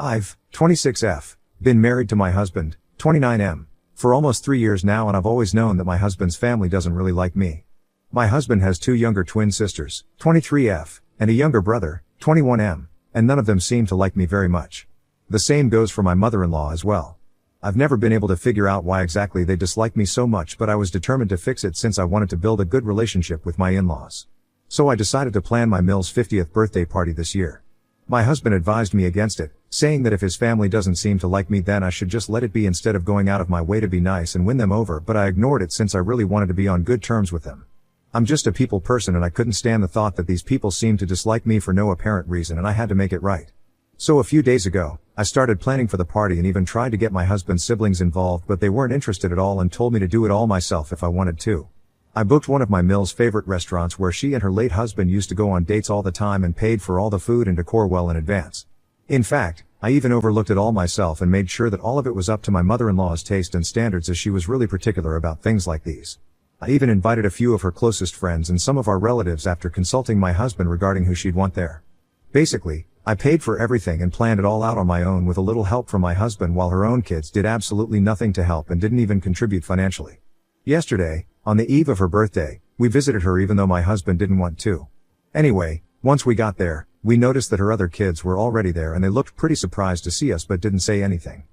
I've, 26F, been married to my husband, 29M, for almost 3 years now, and I've always known that my husband's family doesn't really like me. My husband has 2 younger twin sisters, 23F, and a younger brother, 21M, and none of them seem to like me very much. The same goes for my mother-in-law as well. I've never been able to figure out why exactly they dislike me so much, but I was determined to fix it since I wanted to build a good relationship with my in-laws. So I decided to plan my Mill's 50th birthday party this year. My husband advised me against it, saying that if his family doesn't seem to like me then I should just let it be instead of going out of my way to be nice and win them over, but I ignored it since I really wanted to be on good terms with them. I'm just a people person and I couldn't stand the thought that these people seemed to dislike me for no apparent reason, and I had to make it right. So a few days ago, I started planning for the party and even tried to get my husband's siblings involved, but they weren't interested at all and told me to do it all myself if I wanted to. I booked one of my Mill's favorite restaurants where she and her late husband used to go on dates all the time and paid for all the food and decor well in advance. In fact, I even overlooked it all myself and made sure that all of it was up to my mother-in-law's taste and standards, as she was really particular about things like these. I even invited a few of her closest friends and some of our relatives after consulting my husband regarding who she'd want there. Basically, I paid for everything and planned it all out on my own with a little help from my husband, while her own kids did absolutely nothing to help and didn't even contribute financially. Yesterday, on the eve of her birthday, we visited her even though my husband didn't want to. Anyway, once we got there, we noticed that her other kids were already there and they looked pretty surprised to see us but didn't say anything.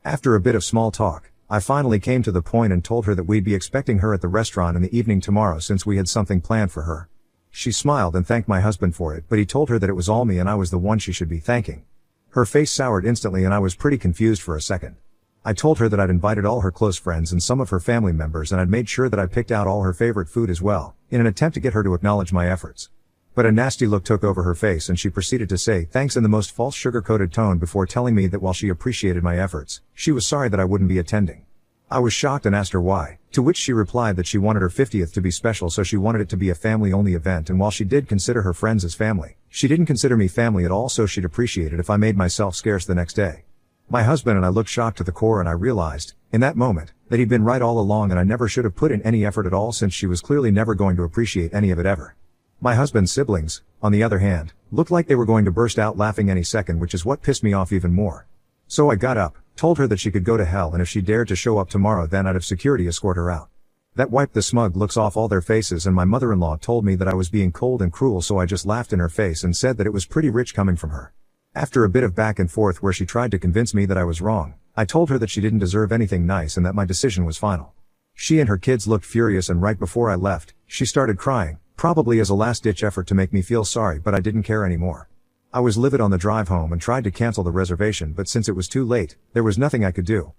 After a bit of small talk, I finally came to the point and told her that we'd be expecting her at the restaurant in the evening tomorrow since we had something planned for her. She smiled and thanked my husband for it, but he told her that it was all me and I was the one she should be thanking. Her face soured instantly and I was pretty confused for a second. I told her that I'd invited all her close friends and some of her family members, and I'd made sure that I picked out all her favorite food as well, in an attempt to get her to acknowledge my efforts. But a nasty look took over her face and she proceeded to say thanks in the most false sugar-coated tone before telling me that while she appreciated my efforts, she was sorry that I wouldn't be attending. I was shocked and asked her why, to which she replied that she wanted her 50th to be special, so she wanted it to be a family-only event, and while she did consider her friends as family, she didn't consider me family at all, so she'd appreciate it if I made myself scarce the next day. My husband and I looked shocked to the core, and I realized, in that moment, that he'd been right all along and I never should have put in any effort at all, since she was clearly never going to appreciate any of it ever. My husband's siblings, on the other hand, looked like they were going to burst out laughing any second, which is what pissed me off even more. So I got up, told her that she could go to hell, and if she dared to show up tomorrow then I'd have security escort her out. That wiped the smug looks off all their faces, and my mother-in-law told me that I was being cold and cruel, so I just laughed in her face and said that it was pretty rich coming from her. After a bit of back and forth where she tried to convince me that I was wrong, I told her that she didn't deserve anything nice and that my decision was final. She and her kids looked furious, and right before I left, she started crying, probably as a last-ditch effort to make me feel sorry, but I didn't care anymore. I was livid on the drive home and tried to cancel the reservation, but since it was too late, there was nothing I could do.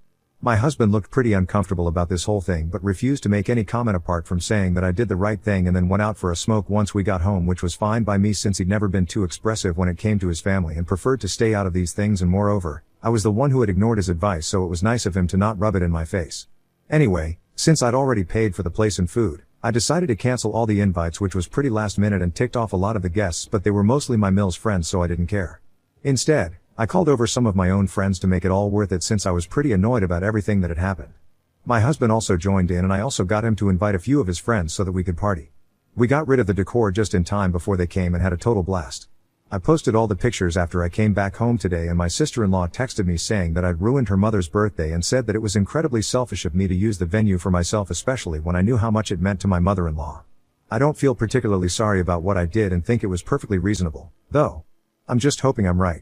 My husband looked pretty uncomfortable about this whole thing but refused to make any comment apart from saying that I did the right thing, and then went out for a smoke once we got home, which was fine by me since he'd never been too expressive when it came to his family and preferred to stay out of these things, and moreover, I was the one who had ignored his advice, so it was nice of him to not rub it in my face. Anyway, since I'd already paid for the place and food, I decided to cancel all the invites, which was pretty last minute and ticked off a lot of the guests, but they were mostly my Mill's friends, so I didn't care. Instead, I called over some of my own friends to make it all worth it, since I was pretty annoyed about everything that had happened. My husband also joined in, and I also got him to invite a few of his friends so that we could party. We got rid of the decor just in time before they came and had a total blast. I posted all the pictures after I came back home today, and my sister-in-law texted me saying that I'd ruined her mother's birthday and said that it was incredibly selfish of me to use the venue for myself, especially when I knew how much it meant to my mother-in-law. I don't feel particularly sorry about what I did and think it was perfectly reasonable, though. I'm just hoping I'm right.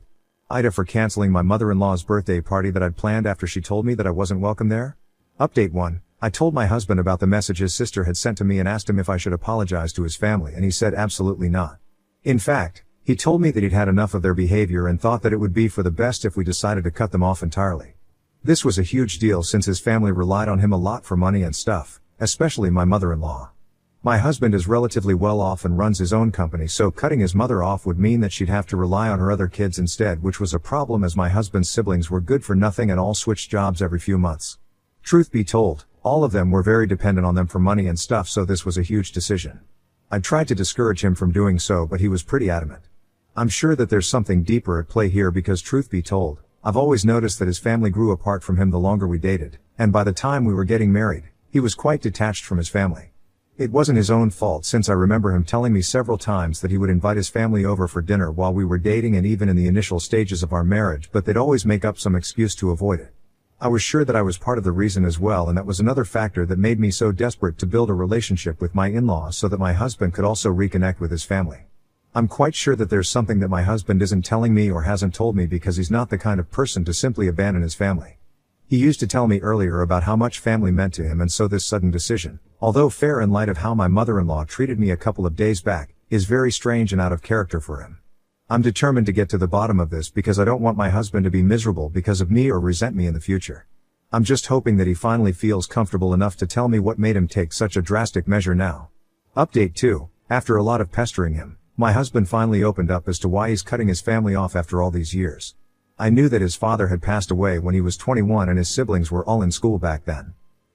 Ida for canceling my mother-in-law's birthday party that I'd planned after she told me that I wasn't welcome there. Update 1. I told my husband about the message his sister had sent to me and asked him if I should apologize to his family, and he said absolutely not. In fact, he told me that he'd had enough of their behavior and thought that it would be for the best if we decided to cut them off entirely. This was a huge deal since his family relied on him a lot for money and stuff, especially my mother-in-law. My husband is relatively well off and runs his own company, so cutting his mother off would mean that she'd have to rely on her other kids instead, which was a problem as my husband's siblings were good for nothing and all switched jobs every few months. Truth be told, all of them were very dependent on them for money and stuff, so this was a huge decision. I tried to discourage him from doing so, but he was pretty adamant. I'm sure that there's something deeper at play here because, truth be told, I've always noticed that his family grew apart from him the longer we dated, and by the time we were getting married, he was quite detached from his family. It wasn't his own fault since I remember him telling me several times that he would invite his family over for dinner while we were dating and even in the initial stages of our marriage, but they'd always make up some excuse to avoid it. I was sure that I was part of the reason as well, and that was another factor that made me so desperate to build a relationship with my in-laws so that my husband could also reconnect with his family. I'm quite sure that there's something that my husband isn't telling me or hasn't told me, because he's not the kind of person to simply abandon his family. He used to tell me earlier about how much family meant to him, and so this sudden decision, although fair in light of how my mother-in-law treated me a couple of days back, is very strange and out of character for him. I'm determined to get to the bottom of this because I don't want my husband to be miserable because of me or resent me in the future. I'm just hoping that he finally feels comfortable enough to tell me what made him take such a drastic measure now. Update 2. After a lot of pestering him, my husband finally opened up as to why he's cutting his family off after all these years. I knew that his father had passed away when he was 21 and his siblings were all in school back then.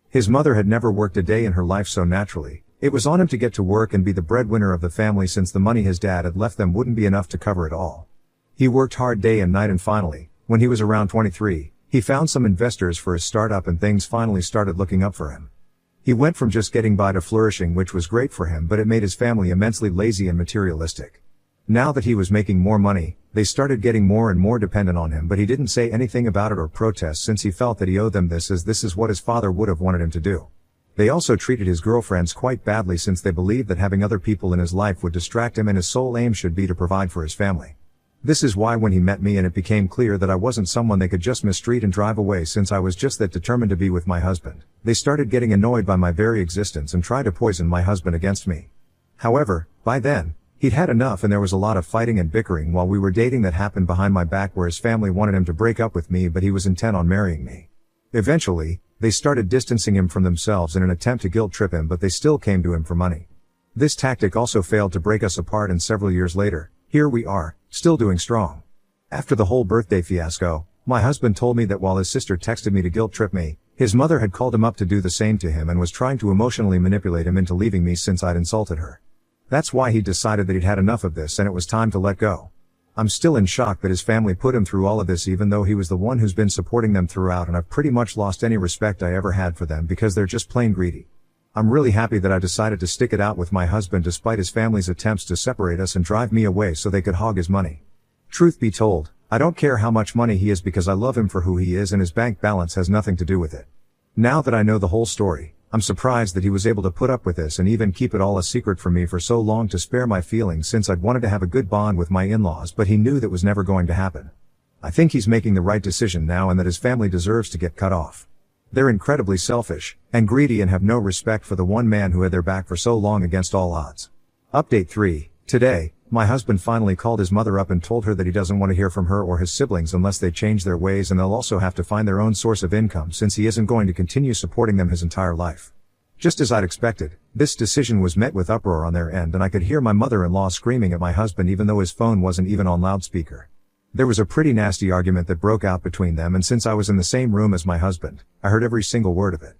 His mother had never worked a day in her life, so naturally, it was on him to get to work and be the breadwinner of the family, since the money his dad had left them wouldn't be enough to cover it all. He worked hard day and night, and finally, when he was around 23, he found some investors for his startup and things finally started looking up for him. He went from just getting by to flourishing, which was great for him, but it made his family immensely lazy and materialistic. Now that he was making more money, they started getting more and more dependent on him, but he didn't say anything about it or protest, since he felt that he owed them this, as this is what his father would have wanted him to do. They also treated his girlfriends quite badly, since they believed that having other people in his life would distract him and his sole aim should be to provide for his family. This is why when he met me and it became clear that I wasn't someone they could just mistreat and drive away, since I was just that determined to be with my husband, they started getting annoyed by my very existence and tried to poison my husband against me. However, by then, he'd had enough, and there was a lot of fighting and bickering while we were dating that happened behind my back, where his family wanted him to break up with me, but he was intent on marrying me. Eventually, they started distancing him from themselves in an attempt to guilt trip him, but they still came to him for money. This tactic also failed to break us apart, and several years later, here we are, still doing strong. After the whole birthday fiasco, my husband told me that while his sister texted me to guilt trip me, his mother had called him up to do the same to him and was trying to emotionally manipulate him into leaving me since I'd insulted her. That's why he decided that he'd had enough of this and it was time to let go. I'm still in shock that his family put him through all of this, even though he was the one who's been supporting them throughout, and I've pretty much lost any respect I ever had for them because they're just plain greedy. I'm really happy that I decided to stick it out with my husband despite his family's attempts to separate us and drive me away so they could hog his money. Truth be told, I don't care how much money he has because I love him for who he is, and his bank balance has nothing to do with it. Now that I know the whole story, I'm surprised that he was able to put up with this and even keep it all a secret from me for so long to spare my feelings, since I'd wanted to have a good bond with my in-laws, but he knew that was never going to happen. I think he's making the right decision now, and that his family deserves to get cut off. They're incredibly selfish and greedy and have no respect for the one man who had their back for so long against all odds. Update 3. Today, my husband finally called his mother up and told her that he doesn't want to hear from her or his siblings unless they change their ways, and they'll also have to find their own source of income since he isn't going to continue supporting them his entire life. Just as I'd expected, this decision was met with uproar on their end, and I could hear my mother-in-law screaming at my husband even though his phone wasn't even on loudspeaker. There was a pretty nasty argument that broke out between them, and since I was in the same room as my husband, I heard every single word of it.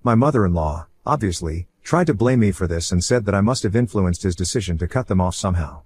My mother-in-law, obviously, tried to blame me for this and said that I must have influenced his decision to cut them off somehow.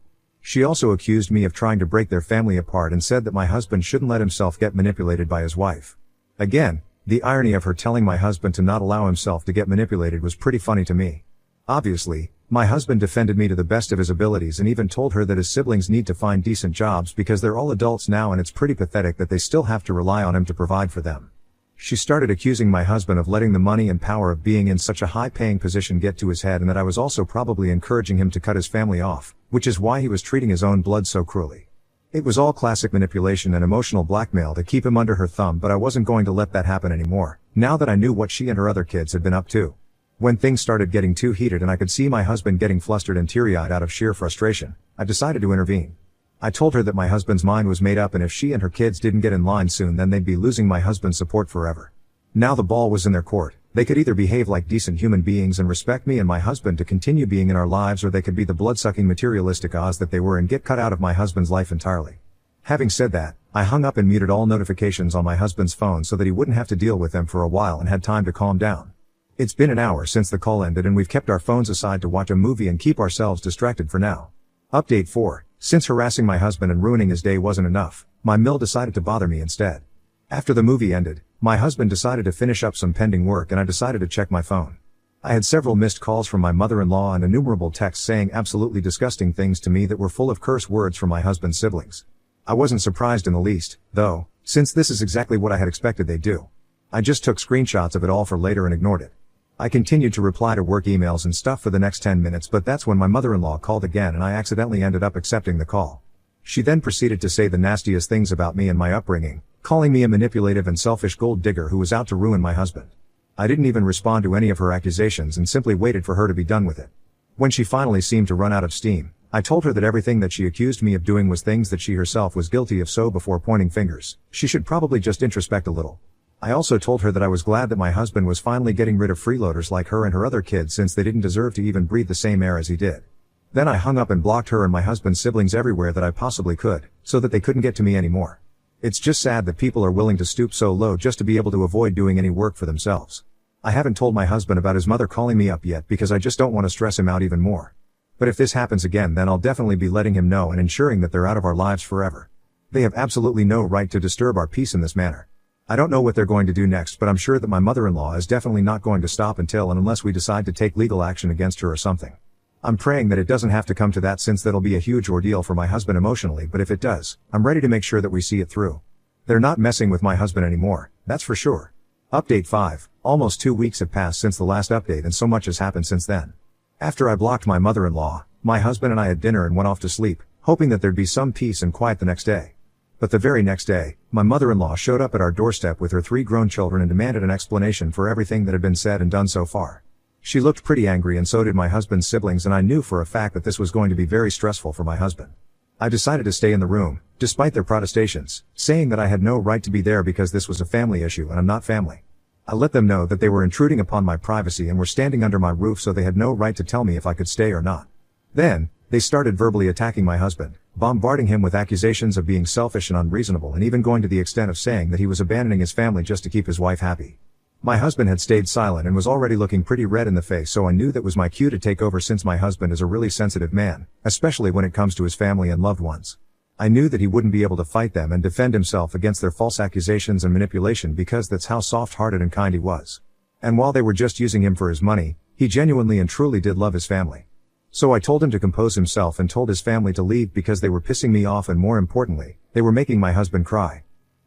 She also accused me of trying to break their family apart and said that my husband shouldn't let himself get manipulated by his wife. Again, the irony of her telling my husband to not allow himself to get manipulated was pretty funny to me. Obviously, my husband defended me to the best of his abilities and even told her that his siblings need to find decent jobs because they're all adults now, and it's pretty pathetic that they still have to rely on him to provide for them. She started accusing my husband of letting the money and power of being in such a high-paying position get to his head, and that I was also probably encouraging him to cut his family off, which is why he was treating his own blood so cruelly. It was all classic manipulation and emotional blackmail to keep him under her thumb, but I wasn't going to let that happen anymore, now that I knew what she and her other kids had been up to. When things started getting too heated and I could see my husband getting flustered and teary-eyed out of sheer frustration, I decided to intervene. I told her that my husband's mind was made up, and if she and her kids didn't get in line soon, then they'd be losing my husband's support forever. Now the ball was in their court. They could either behave like decent human beings and respect me and my husband to continue being in our lives, or they could be the blood-sucking materialistic Oz that they were and get cut out of my husband's life entirely. Having said that, I hung up and muted all notifications on my husband's phone so that he wouldn't have to deal with them for a while and had time to calm down. It's been an hour since the call ended, and we've kept our phones aside to watch a movie and keep ourselves distracted for now. Update 4. Since harassing my husband and ruining his day wasn't enough, my mill decided to bother me instead. After the movie ended, my husband decided to finish up some pending work and I decided to check my phone. I had several missed calls from my mother-in-law and innumerable texts saying absolutely disgusting things to me that were full of curse words from my husband's siblings. I wasn't surprised in the least, though, since this is exactly what I had expected they'd do. I just took screenshots of it all for later and ignored it. I continued to reply to work emails and stuff for the next 10 minutes, but that's when my mother-in-law called again and I accidentally ended up accepting the call. She then proceeded to say the nastiest things about me and my upbringing, calling me a manipulative and selfish gold digger who was out to ruin my husband. I didn't even respond to any of her accusations and simply waited for her to be done with it. When she finally seemed to run out of steam, I told her that everything that she accused me of doing was things that she herself was guilty of, so before pointing fingers, she should probably just introspect a little. I also told her that I was glad that my husband was finally getting rid of freeloaders like her and her other kids, since they didn't deserve to even breathe the same air as he did. Then I hung up and blocked her and my husband's siblings everywhere that I possibly could, so that they couldn't get to me anymore. It's just sad that people are willing to stoop so low just to be able to avoid doing any work for themselves. I haven't told my husband about his mother calling me up yet because I just don't want to stress him out even more. But if this happens again, then I'll definitely be letting him know and ensuring that they're out of our lives forever. They have absolutely no right to disturb our peace in this manner. I don't know what they're going to do next, but I'm sure that my mother-in-law is definitely not going to stop until and unless we decide to take legal action against her or something. I'm praying that it doesn't have to come to that, since that'll be a huge ordeal for my husband emotionally, but if it does, I'm ready to make sure that we see it through. They're not messing with my husband anymore, that's for sure. Update 5. Almost 2 weeks have passed since the last update and so much has happened since then. After I blocked my mother-in-law, my husband and I had dinner and went off to sleep, hoping that there'd be some peace and quiet the next day. But the very next day, my mother-in-law showed up at our doorstep with her 3 grown children and demanded an explanation for everything that had been said and done so far. She looked pretty angry, and so did my husband's siblings, and I knew for a fact that this was going to be very stressful for my husband. I decided to stay in the room, despite their protestations, saying that I had no right to be there because this was a family issue and I'm not family. I let them know that they were intruding upon my privacy and were standing under my roof, so they had no right to tell me if I could stay or not. Then, they started verbally attacking my husband, bombarding him with accusations of being selfish and unreasonable, and even going to the extent of saying that he was abandoning his family just to keep his wife happy. My husband had stayed silent and was already looking pretty red in the face, so I knew that was my cue to take over, since my husband is a really sensitive man, especially when it comes to his family and loved ones. I knew that he wouldn't be able to fight them and defend himself against their false accusations and manipulation, because that's how soft-hearted and kind he was. And while they were just using him for his money, he genuinely and truly did love his family. So I told him to compose himself and told his family to leave because they were pissing me off, and more importantly, they were making my husband cry.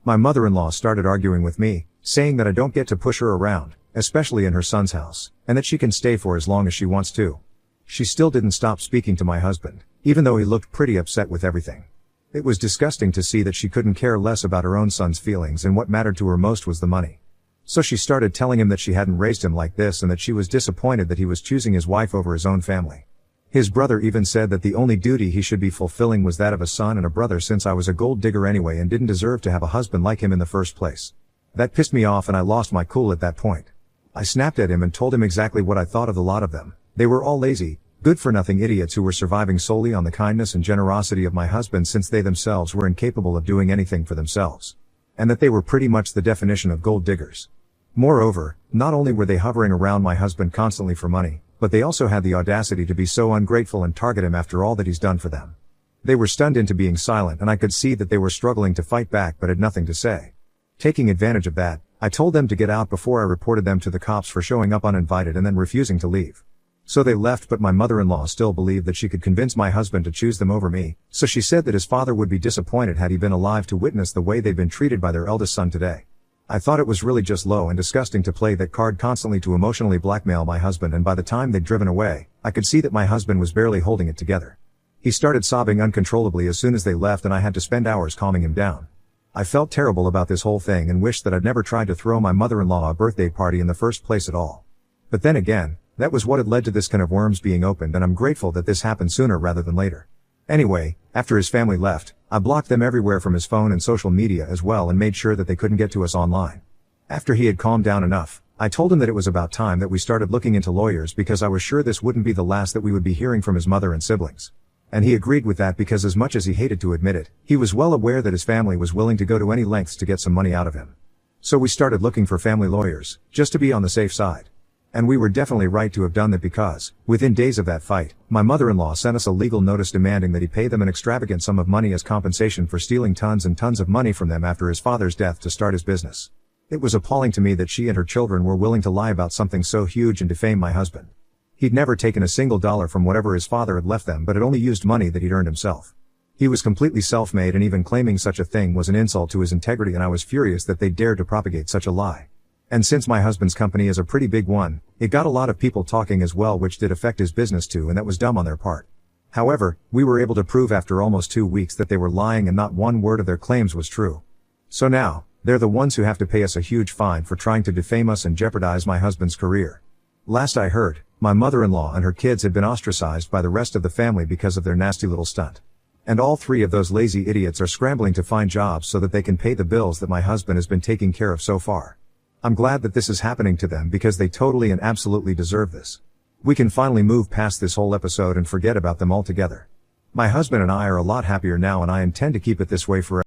My mother-in-law started arguing with me, saying that I don't get to push her around, especially in her son's house, and that she can stay for as long as she wants to. She still didn't stop speaking to my husband, even though he looked pretty upset with everything. It was disgusting to see that she couldn't care less about her own son's feelings, and what mattered to her most was the money. So she started telling him that she hadn't raised him like this and that she was disappointed that he was choosing his wife over his own family. His brother even said that the only duty he should be fulfilling was that of a son and a brother, since I was a gold digger anyway and didn't deserve to have a husband like him in the first place. That pissed me off and I lost my cool at that point. I snapped at him and told him exactly what I thought of the lot of them. They were all lazy, good-for-nothing idiots who were surviving solely on the kindness and generosity of my husband, since they themselves were incapable of doing anything for themselves. And that they were pretty much the definition of gold diggers. Moreover, not only were they hovering around my husband constantly for money, but they also had the audacity to be so ungrateful and target him after all that he's done for them. They were stunned into being silent, and I could see that they were struggling to fight back but had nothing to say. Taking advantage of that, I told them to get out before I reported them to the cops for showing up uninvited and then refusing to leave. So they left, but my mother-in-law still believed that she could convince my husband to choose them over me, so she said that his father would be disappointed had he been alive to witness the way they've been treated by their eldest son today. I thought it was really just low and disgusting to play that card constantly to emotionally blackmail my husband, and by the time they'd driven away, I could see that my husband was barely holding it together. He started sobbing uncontrollably as soon as they left, and I had to spend hours calming him down. I felt terrible about this whole thing and wished that I'd never tried to throw my mother-in-law a birthday party in the first place at all. But then again, that was what had led to this can of worms being opened, and I'm grateful that this happened sooner rather than later. Anyway, after his family left, I blocked them everywhere from his phone and social media as well, and made sure that they couldn't get to us online. After he had calmed down enough, I told him that it was about time that we started looking into lawyers, because I was sure this wouldn't be the last that we would be hearing from his mother and siblings. And he agreed with that, because as much as he hated to admit it, he was well aware that his family was willing to go to any lengths to get some money out of him. So we started looking for family lawyers, just to be on the safe side. And we were definitely right to have done that, because, within days of that fight, my mother-in-law sent us a legal notice demanding that he pay them an extravagant sum of money as compensation for stealing tons and tons of money from them after his father's death to start his business. It was appalling to me that she and her children were willing to lie about something so huge and defame my husband. He'd never taken a single dollar from whatever his father had left them, but had only used money that he'd earned himself. He was completely self-made, and even claiming such a thing was an insult to his integrity, and I was furious that they dared to propagate such a lie. And since my husband's company is a pretty big one, it got a lot of people talking as well, which did affect his business too, and that was dumb on their part. However, we were able to prove after almost 2 weeks that they were lying and not one word of their claims was true. So now, they're the ones who have to pay us a huge fine for trying to defame us and jeopardize my husband's career. Last I heard, my mother-in-law and her kids had been ostracized by the rest of the family because of their nasty little stunt. And all 3 of those lazy idiots are scrambling to find jobs so that they can pay the bills that my husband has been taking care of so far. I'm glad that this is happening to them because they totally and absolutely deserve this. We can finally move past this whole episode and forget about them altogether. My husband and I are a lot happier now, and I intend to keep it this way forever.